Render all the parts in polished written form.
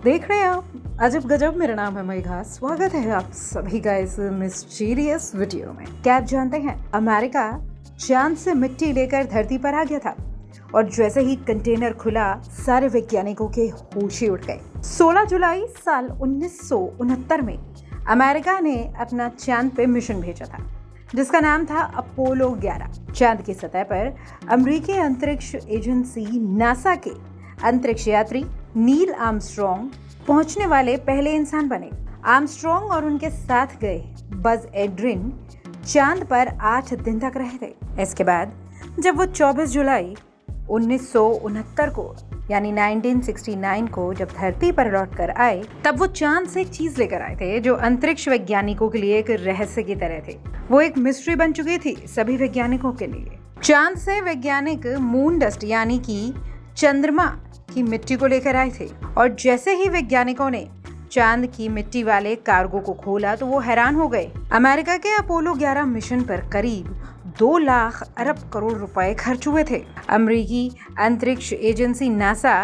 देख रहे हैं आप अजब गजब। मेरा नाम है मेघा। स्वागत है आप सभी का इस मिस्टीरियस वीडियो में। क्या आप जानते हैं अमेरिका चांद से मिट्टी लेकर धरती पर आ गया था और जैसे ही कंटेनर खुला सारे वैज्ञानिकों के होश ही उड़ गए। 16 जुलाई साल 1969 में अमेरिका ने अपना चांद पे मिशन भेजा था जिसका नाम था अपोलो 11। चांद की सतह पर अमेरिकी अंतरिक्ष एजेंसी नासा के अंतरिक्ष यात्री नील आर्मस्ट्रॉन्ग पहुंचने वाले पहले इंसान बने। आर्मस्ट्रॉन्ग और उनके साथ गए बज एड्रिन चांद पर 8 दिन तक रहे थे। इसके बाद जब वो 24 जुलाई 1969 को यानी 1969 को जब धरती पर लौट कर आए तब वो चांद से एक चीज लेकर आए थे जो अंतरिक्ष वैज्ञानिकों के लिए एक रहस्य की तरह थे। वो एक मिस्ट्री बन चुकी थी सभी वैज्ञानिकों के लिए। चांद से वैज्ञानिक मून डस्ट यानी कि चंद्रमा की मिट्टी को लेकर आए थे और जैसे ही वैज्ञानिकों ने चांद की मिट्टी वाले कार्गो को खोला तो वो हैरान हो गए। अमेरिका के अपोलो 11 मिशन पर करीब 2 लाख अरब करोड़ रुपए खर्च हुए थे। अमेरिकी अंतरिक्ष एजेंसी नासा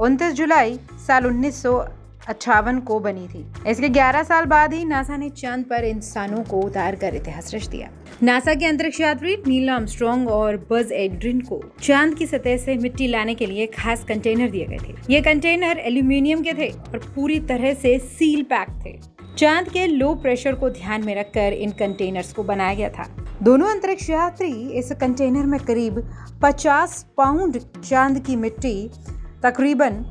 29 जुलाई साल 1958 को बनी थी। इसके 11 साल बाद ही नासा ने चांद पर इंसानों को उतार कर इतिहास रच दिया। नासा के अंतरिक्ष यात्री नील आर्मस्ट्रॉन्ग और बज एड्रिन को चांद की सतह से मिट्टी लाने के लिए खास कंटेनर दिए गए थे। ये कंटेनर एल्यूमिनियम के थे और पूरी तरह से सील पैक थे। चांद के लो प्रेशर को ध्यान में रखकर इन कंटेनर्स को बनाया गया था। दोनों अंतरिक्ष यात्री इस कंटेनर में करीब 50 पाउंड चांद की मिट्टी तकरीबन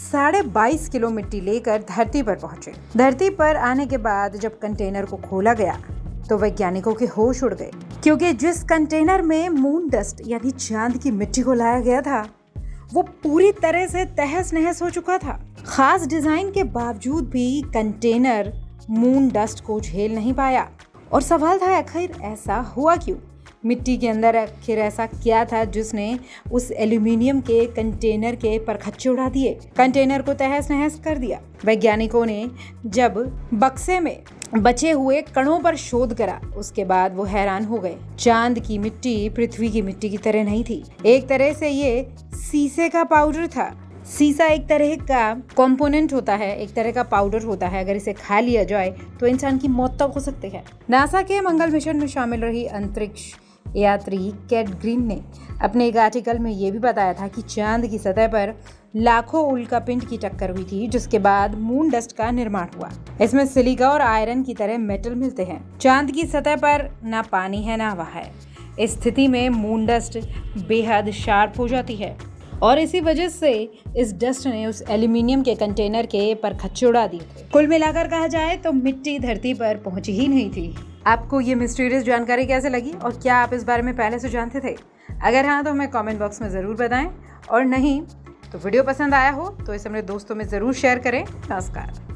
22.5 किलो मिट्टी लेकर धरती पर पहुंचे। धरती पर आने के बाद जब कंटेनर को खोला गया तो वैज्ञानिकों के होश उड़ गए क्योंकि जिस कंटेनर में मून डस्ट यानी चांद की मिट्टी को लाया गया था वो पूरी तरह से तहस नहस हो चुका था। खास डिजाइन के बावजूद भी कंटेनर मून डस्ट को झेल नहीं पाया और सवाल था आखिर ऐसा हुआ क्यों। मिट्टी के अंदर आखिर ऐसा क्या था जिसने उस एल्यूमिनियम के कंटेनर के परखच्चे उड़ा दिए, कंटेनर को तहस नहस कर दिया। वैज्ञानिकों ने जब बक्से में बचे हुए कणों पर शोध करा उसके बाद वो हैरान हो गए। चांद की मिट्टी पृथ्वी की मिट्टी की तरह नहीं थी। एक तरह से ये शीशे का पाउडर था। सीसा एक तरह का कंपोनेंट होता है, एक तरह का पाउडर होता है। अगर इसे खा लिया जाए तो इंसान की मौत तक हो सकती है। नासा के मंगल मिशन में शामिल रही अंतरिक्ष यात्री कैट ग्रीन ने अपने एक आर्टिकल में ये भी बताया था कि चांद की सतह पर लाखों उल्कापिंड की टक्कर हुई थी जिसके बाद मून डस्ट का निर्माण हुआ। इसमें सिलिका और आयरन की तरह मेटल मिलते हैं। चांद की सतह पर ना पानी है ना हवा है। इस स्थिति में मून डस्ट बेहद शार्प हो जाती है और इसी वजह से इस डस्ट ने उस एल्यूमिनियम के कंटेनर के परखच्चे उड़ा दिए थे। कुल मिलाकर कहा जाए तो मिट्टी धरती पर पहुंची ही नहीं थी। आपको ये मिस्टीरियस जानकारी कैसे लगी और क्या आप इस बारे में पहले से जानते थे? अगर हाँ तो हमें कमेंट बॉक्स में ज़रूर बताएं और नहीं तो वीडियो पसंद आया हो तो इसे अपने दोस्तों में ज़रूर शेयर करें। नमस्कार।